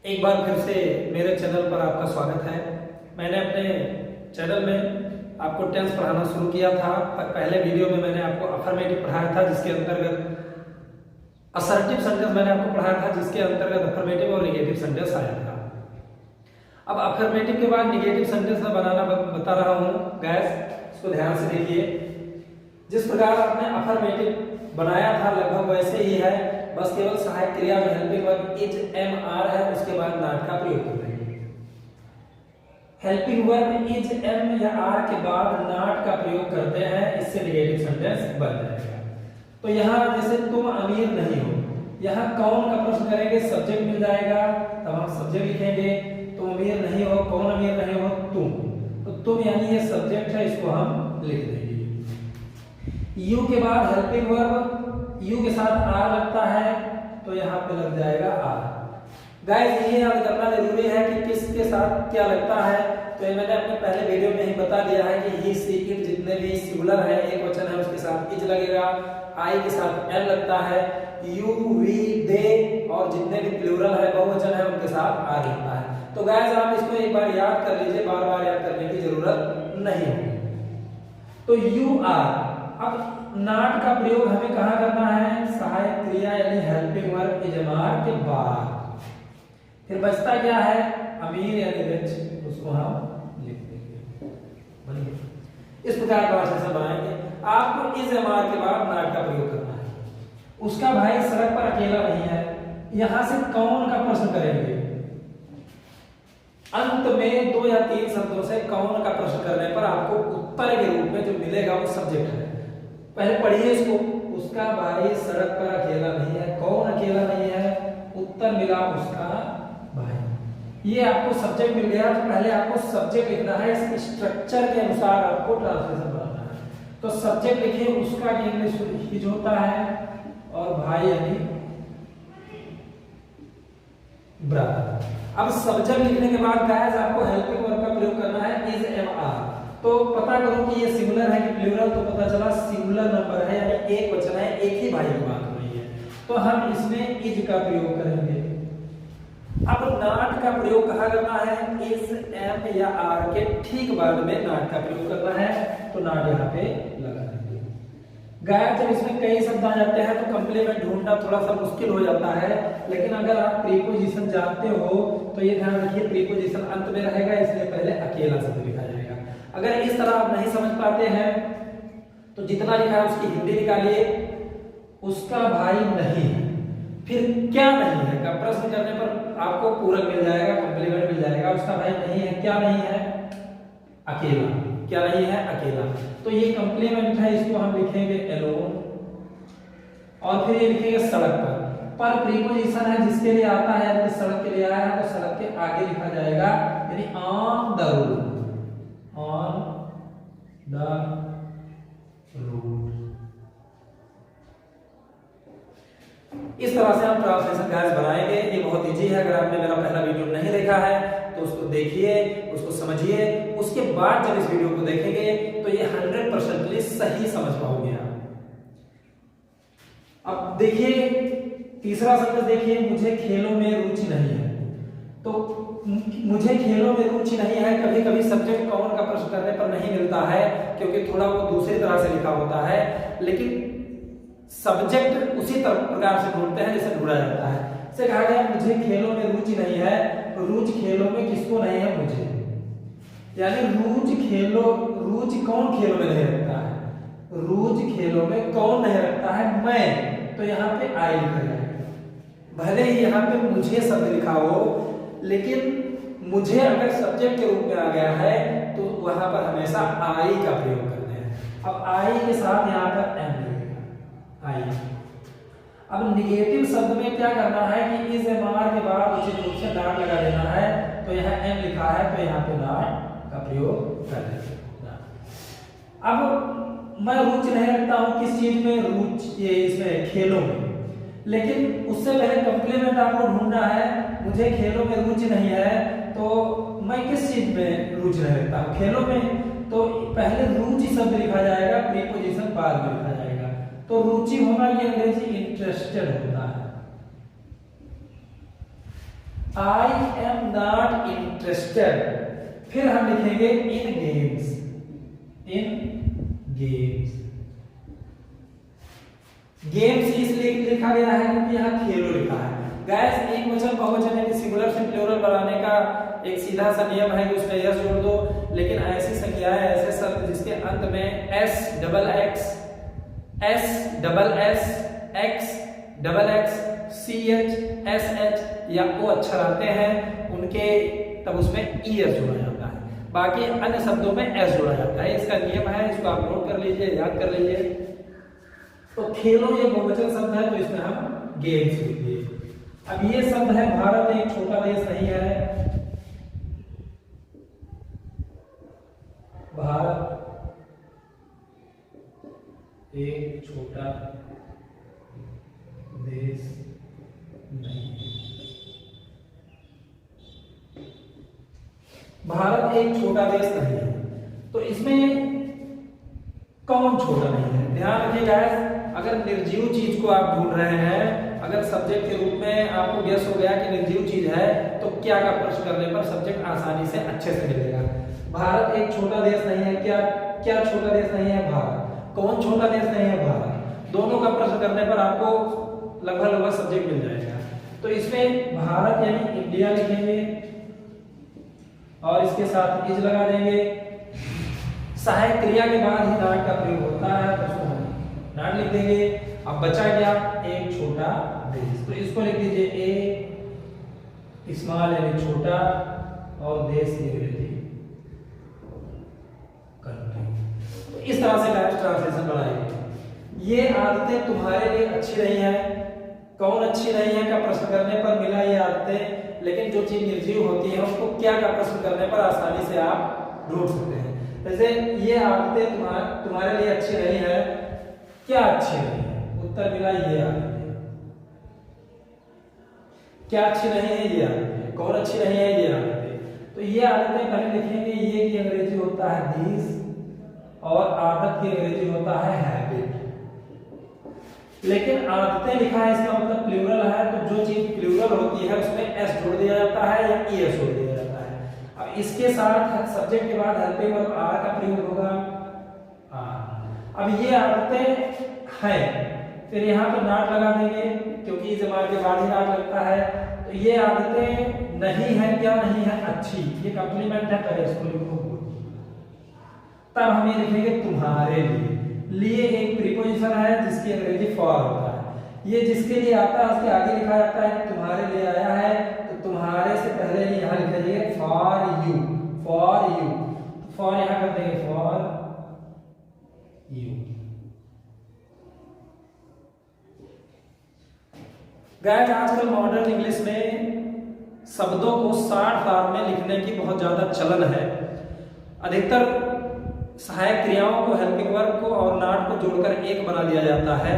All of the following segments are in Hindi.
एक बार फिर से मेरे चैनल पर आपका स्वागत है। मैंने अपने चैनल में आपको टेंस पढ़ाना शुरू किया था। पहले वीडियो में मैंने आपको अफर्मेटिव पढ़ाया था, जिसके अंतर्गत असर्टिव सेंटेंस मैंने आपको पढ़ाया था, जिसके अंतर्गत अफर्मेटिव और निगेटिव सेंटेंस आया था। अब अफर्मेटिव के बाद निगेटिव सेंटेंस में बनाना बता रहा हूँ। गैस, इसको ध्यान से देखिए। जिस प्रकार आपने अफर्मेटिव बनाया था लगभग वैसे ही है, बस केवल सहायक क्रिया में helping verb is am are है, उसके बाद नॉट का प्रयोग कर रहे हैं। हेल्पिंग वर्ब इज एम या आर के बाद नॉट का प्रयोग करते हैं, इससे निगेटिव सेंटेंस बन जाएगा। तो यहाँ जैसे तुम अमीर नहीं हो, यहाँ कौन का प्रश्न करेंगे, सब्जेक्ट मिल जाएगा, तब हम सब्जेक्ट लिखेंगे। तुम अमीर नहीं हो, कौन अमीर नहीं हो, तुम। तो तुम यानी ये सब्जेक्ट है, इसको हम लिख देंगे। यू के बाद हेल्पिंग वर्ब, यू के साथ आर लगता है, तो यहाँ पे लग जाएगा आर। गाइस, ये याद करना जरूरी है कि किसके साथ क्या लगता है। तो ये मैंने अपने पहले वीडियो में ही बता दिया है कि ही, सी, इट जितने भी सिंगुलर है, एक वचन है, उसके साथ इज लगेगा। आई के साथ एम लगता है। यू, वी, दे और जितने भी प्लूरल है, बहुवचन है, उनके साथ आर लगता है। तो गाइस, आप इसको एक बार याद कर लीजिए, बार बार याद करने की जरूरत नहीं होगी। तो यू आर। अब नॉट का प्रयोग हमें कहाँ करना है, सहायक क्रिया यानी helping verb is am are के बाद। फिर बचता क्या है, अमीर यानी रिच, उसको हम लिख देंगे। इस प्रकार का सेशन बनाएंगे। आपको इज एम आर के बाद नॉट का प्रयोग करना है। उसका भाई सड़क पर अकेला नहीं है, यहां से कौन का प्रश्न करेंगे। अंत में 2 या 3 शब्दों से कौन का प्रश्न करने पर आपको उत्तर के रूप में जो मिलेगा वो सब्जेक्ट है। पहले पढ़िए इसको। उसका भाई सड़क पर अकेला नहीं है, कौन अकेला नहीं है, उत्तर मिला उसका भाई। ये आपको सब्जेक्ट मिल गया, तो पहले आपको सब्जेक्ट लिखना है, इस स्ट्रक्चर के अनुसार आपको ट्रांसलेशन बनाना है। तो सब्जेक्ट लिखिए, उसका इंग्लिश हिज होता है और भाई यानी ब्रदर। अब सब्जेक्ट लिखने के बाद गाइस आपको हेल्पिंग वर्ब का प्रयोग करना है, इज एम आर। तो पता करो कि ये सिंगुलर है कि प्लूरल, तो पता चला सिंगुलर नंबर है यानी एक वचन है, एक ही भाई की बात हो रही है, तो हम इसमें इज का प्रयोग करेंगे। अब नॉट का प्रयोग कहाँ करना है, इज एम या आर के ठीक बाद में नॉट का प्रयोग करना है, तो नॉट यहाँ पे लगा देंगे। गायब जब इसमें कई शब्द आ जाते हैं तो कंप्लीमेंट ढूंढना थोड़ा सा मुश्किल हो जाता है, लेकिन अगर आप प्रीपोजिशन जानते हो तो ये ध्यान रखिए, प्रीपोजिशन अंत में रहेगा, इसलिए पहले अकेला शब्द लिखा जाएगा। अगर इस तरह आप नहीं समझ पाते हैं तो जितना लिखा है उसकी हिंदी निकालिए। उसका भाई नहीं है, फिर क्या नहीं है का प्रश्न करने पर आपको पूरक मिल जाएगा, कंप्लीमेंट मिल जाएगा। उसका भाई नहीं है, क्या नहीं है, अकेला। क्या नहीं है, अकेला। तो ये कंप्लीमेंट है, इसको हम लिखेंगे एलोन। और फिर ये लिखेंगे सड़क पर प्रीपोजिशन है जिसके लिए आता है, यदि सड़क के लिए आया है तो सड़क के आगे लिखा जाएगा, यानी on the road, on the road. इस तरह से हम ट्रांसलेशन गाइस बनाएंगे। ये बहुत इजी है। अगर आपने मेरा पहला वीडियो नहीं देखा है तो उसको देखिए, उसको समझिए, उसके बाद जब इस वीडियो को देखेंगे तो ये 100% सही समझ पाओगे आप। अब देखिए तीसरा शब्द देखिए, मुझे खेलों में रुचि नहीं है। तो मुझे खेलों में रुचि नहीं है, कभी कभी सब्जेक्ट कौन का प्रश्न करने पर नहीं मिलता है, क्योंकि थोड़ा वो दूसरी तरह से लिखा होता है, लेकिन सब्जेक्ट उसी प्रकार से ढूंढते हैं जैसे ढूंढा जाता है। से कहा गया मुझे खेलों में रुचि नहीं है, रुचि खेलों में किसको नहीं है, मुझे। यानी रुचि कौन खेलों में नहीं रखता है, रुचि खेलों में कौन नहीं रखता है, मैं। तो यहाँ पे आई लिखा जाएगा। भले ही यहाँ पे मुझे शब्द लिखा हो, लेकिन मुझे अगर सब्जेक्ट के रूप में आ गया है तो वहां पर हमेशा आई का प्रयोग करते हैं। अब आई के साथ यहाँ पर एम लगेगा, आई। अब निगेटिव शब्द में क्या करना है कि इज एम आर के बाद उचित रूप से नॉट लगा देना है। तो यहाँ एम लिखा है तो यहाँ पे नॉट का प्रयोग कर देंगे। अब मैं रुचि नहीं रखता हूँ किस चीज में, रुचि इसमें खेलों में, लेकिन उससे पहले कंप्लीमेंट आपको ढूंढना है। मुझे खेलों में रुचि नहीं है, तो मैं किस चीज में रुचि नहीं रखता हूँ, खेलों में। तो पहले रुचि शब्द लिखा जाएगा, प्रीपोजिशन बाद में लिखा जाएगा। तो रुचि होना ये अंग्रेजी इंटरेस्टेड होता है। I am not interested. फिर हम लिखेंगे इन गेम्स, इन गेम्स। गेम्स इसलिए लिखा गया है क्योंकि यहाँ खेलो लिखा है। गाइस एक वचन बहुवचन यानी सिंगुलर से प्लूरल बनाने का एक सीधा सा नियम है कि उसमें यस जोड़ दो, लेकिन ऐसी संख्याएं, ऐसे शब्द जिसके अंत में S double X, S double S, X double X, C H, S H या ओ अक्षर आते हैं उनके तब उसमें ई एस जोड़ा जाता है। बाकी अन्य शब्दों में एस जोड़ा जाता है। इसका नियम है, इसको आप नोट कर लीजिए, याद कर लीजिए। तो खेलो ये बहुवचन शब्द है तो इसमें हम गेम्स लिखिए। अब ये शब्द है भारत एक छोटा देश नहीं है। भारत एक छोटा देश नहीं है। भारत एक छोटा देश नहीं है, तो इसमें कौन छोटा नहीं है? ध्यान रखिएगा, अगर निर्जीव चीज को आप ढूंढ रहे हैं, अगर सब्जेक्ट के रूप में आपको गेस हो गया कि निर्जीव चीज है, तो क्या का प्रश्न करने पर सब्जेक्ट आसानी से अच्छे से मिलेगा। भारत एक छोटा देश नहीं है। क्या क्या छोटा देश नहीं है? भारत। कौन छोटा देश नहीं है? भारत। दोनों का प्रश्न करने पर आपको लगभग सब्जेक्ट मिल जाएगा। तो इसमें भारत यानी इंडिया लिखेंगे और इसके साथ इज लगा देंगे। सहायक क्रिया के बाद ही नॉट का प्रयोग होता है, तो उसको हम नॉट लिख देंगे। अब बचा क्या? एक छोटा देश, तो इसको लिख दीजिए ए स्मॉल यानी छोटा और देश अंग्रेजी कंट्री। तो इस तरह से डायरेक्ट ट्रांसलेशन बनाएंगे। ये आदतें तुम्हारे लिए अच्छी नहीं है। कौन अच्छी नहीं है का प्रश्न करने पर मिला ये आदतें, लेकिन जो चीज निर्जीव होती है उसको क्या का प्रश्न करने पर आसानी से आप ढूंढ सकते हैं। जैसे ये आदतें तुम्हारे लिए अच्छी नहीं है, क्या अच्छी नहीं है? उत्तर मिला ये आदतें। क्या अच्छी नहीं है? ये आदतें। कौन अच्छी नहीं है? ये आदतें। तो ये आदतें पहले लिखेंगे। ये की अंग्रेजी होता है दिस और आदत की अंग्रेजी होता है हैबिट। लेकिन आदतें लिखा है, इसका मतलब प्लूरल है, तो जो चीज प्लूरल होती है उसमें एस जोड़ दिया जाता है या ई एस जोड़ दिया जाता है। अब इसके साथ सब्जेक्ट के बाद हेल्पिंग वर्ब आर का प्रयोग होगा, आर। अब ये आदतें हैं, फिर यहाँ पर नॉट लगा देंगे क्योंकि जमात के बाद ही नॉट लगता है। तो ये आदतें नहीं है, क्या नहीं है? अच्छी। ये कॉम्प्लीमेंट है, पहले इसको लिखो। तब हम ये लिखेंगे तुम्हारे लिए। लिए एक प्रीपोजिशन है जिसकी अंग्रेजी फॉर होता है। ये जिसके लिए आता है उसके आगे लिखा जाता है कि तुम्हारे लिए आया है, तो तुम्हारे से पहले यहाँ लिख दीजिए for you, for you. For यहाँ कर देंगे फॉर यू। गाइस आजकल मॉडर्न इंग्लिश में शब्दों को शॉर्ट फॉर्म में लिखने की बहुत ज्यादा चलन है। अधिकतर सहायक क्रियाओं को, हेल्पिंग वर्ब को और नॉट को जोड़कर एक बना दिया जाता है।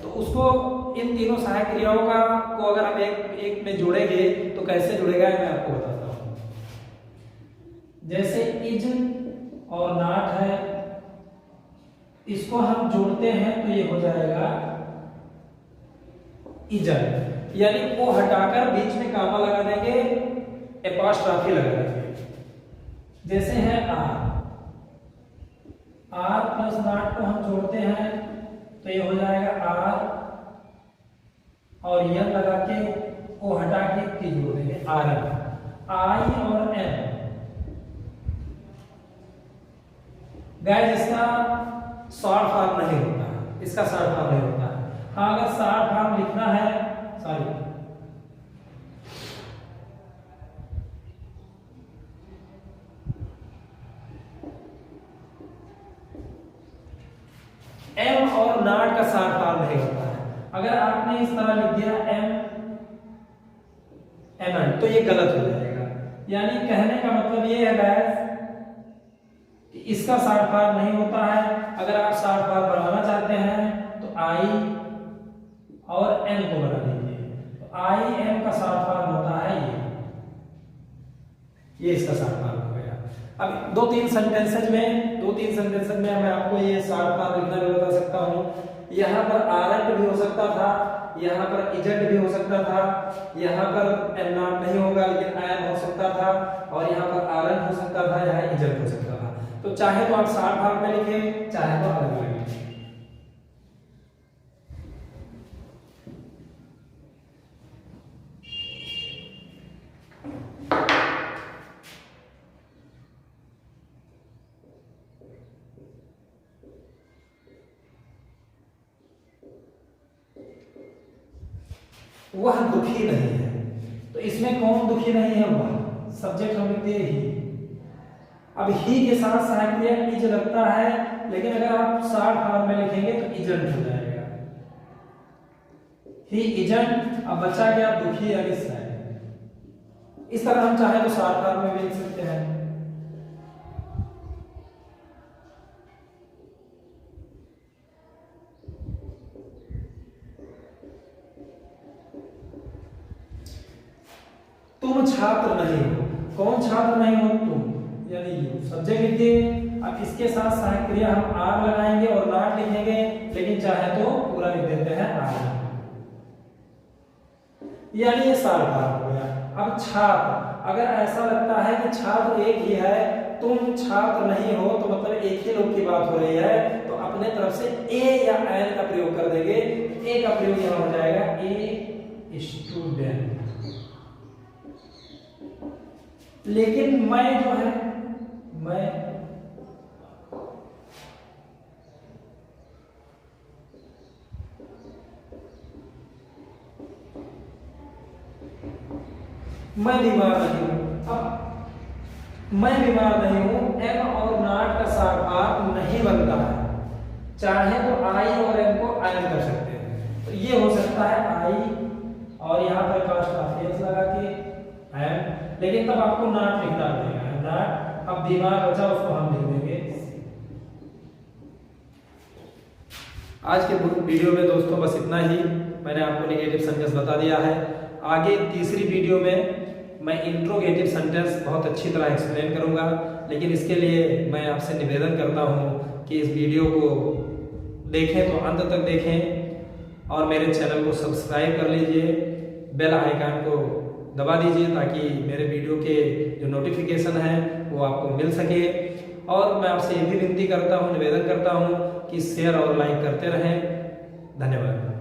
तो उसको, इन तीनों सहायक क्रियाओं का को अगर हम एक में जोड़ेंगे तो कैसे जुड़ेगा मैं आपको बताता हूं। जैसे इज और नॉट है, इसको हम जोड़ते हैं तो ये हो जाएगा इजन, यानी वो हटाकर बीच में कामा लगा देंगे, एपॉस्ट्रॉफी लगा देंगे। जैसे है आर, आर प्लस नॉट को हम जोड़ते हैं तो ये हो जाएगा आर और यन लगा के वो हटा के टी जोड़ देंगे आर एन। आई और एन। गाइस इसका शॉर्ट फॉर्म नहीं होता है, इसका शॉर्ट फॉर्म नहीं होता है। हाँ अगर शॉर्ट फॉर्म लिखना है, सॉरी एम और नॉट का शॉर्ट फॉर्म नहीं होता है। अगर आपने इस तरह लिख दिया एम एन तो ये गलत हो जाएगा। यानी कहने का मतलब ये है गाइस कि इसका शॉर्ट फॉर्म नहीं होता है। अगर आप शॉर्ट फॉर्म बनाना चाहते हैं तो आई और एन को बना लीजिए। तो आई एन का शॉर्ट फॉर्म होता है ये इसका शॉर्ट फॉर्म हो गया। अब दो तीन सेंटेंसेज में मैं आपको ये शॉर्ट फॉर्म लिखना भी बता सकता हूँ। यहाँ पर आरंट भी हो सकता था, यहाँ पर इजेंट भी हो सकता था, यहाँ पर एन नॉट नहीं होगा लेकिन आयन हो सकता था, और यहाँ पर आरंट हो सकता था, यहाँ इजेंट हो सकता था। तो चाहे तो आप 60 भाग में लिखें, चाहे तो अलग अलग लिखें। वह दुखी नहीं है, तो इसमें कौन दुखी नहीं है? वह सब्जेक्ट हम लिखते हैं ही। अब ही के साथ सहायक क्रिया इज लगता है, लेकिन अगर आप 60 भाग में लिखेंगे तो इजेंट हो जाएगा। ही इजेंट, अब बचा गया दुखी यानी सहायक। इस तरह हम चाहे तो 60 भाग में भी लिख सकते हैं। तुम छात्र नहीं हो, कौन छात्र नहीं हो? तुम, यानी यू सब्जेक्ट लिखिए। अब इसके साथ सहायक क्रिया हम आर लगाएंगे और नॉट लिखेंगे, लेकिन चाहे तो पूरा लिख देते हैं आर, यानी ये 60 भाग हो गया। अब छात्र, अगर ऐसा लगता है कि छात्र एक ही है, तुम छात्र नहीं हो, तो मतलब एक ही लोग की बात हो रही है, तो अपने तरफ से ए या एन का प्रयोग कर देंगे। ए का प्रयोग यहां हो जाएगा ए स्टूडेंट। लेकिन मैं जो है, मैं बीमार नहीं हूं। अब मैं बीमार नहीं हूं, एम और नॉट का साथ आप नहीं बनता है, चाहे तो आई और एम को आयन कर सकते हैं। तो ये हो सकता है आई और यहां पर कास्ट ऑफ एस लगा के एम, लेकिन तब आपको नॉट लिखना पड़ेगा। नॉट, अब बीमार बचा उसको हम लिख देंगे। आज के वीडियो में दोस्तों बस इतना ही। मैंने आपको नेगेटिव सेंटेंस बता दिया है। आगे तीसरी वीडियो में मैं इंट्रोगेटिव सेंटेंस बहुत अच्छी तरह एक्सप्लेन करूंगा, लेकिन इसके लिए मैं आपसे निवेदन करता हूं कि इस वीडियो को देखें तो अंत तक देखें और मेरे चैनल को सब्सक्राइब कर लीजिए, बेल आइकन को दबा दीजिए ताकि मेरे वीडियो के जो नोटिफिकेशन है वो आपको मिल सके। और मैं आपसे ये भी विनती करता हूँ, निवेदन करता हूँ कि शेयर और लाइक करते रहें। धन्यवाद।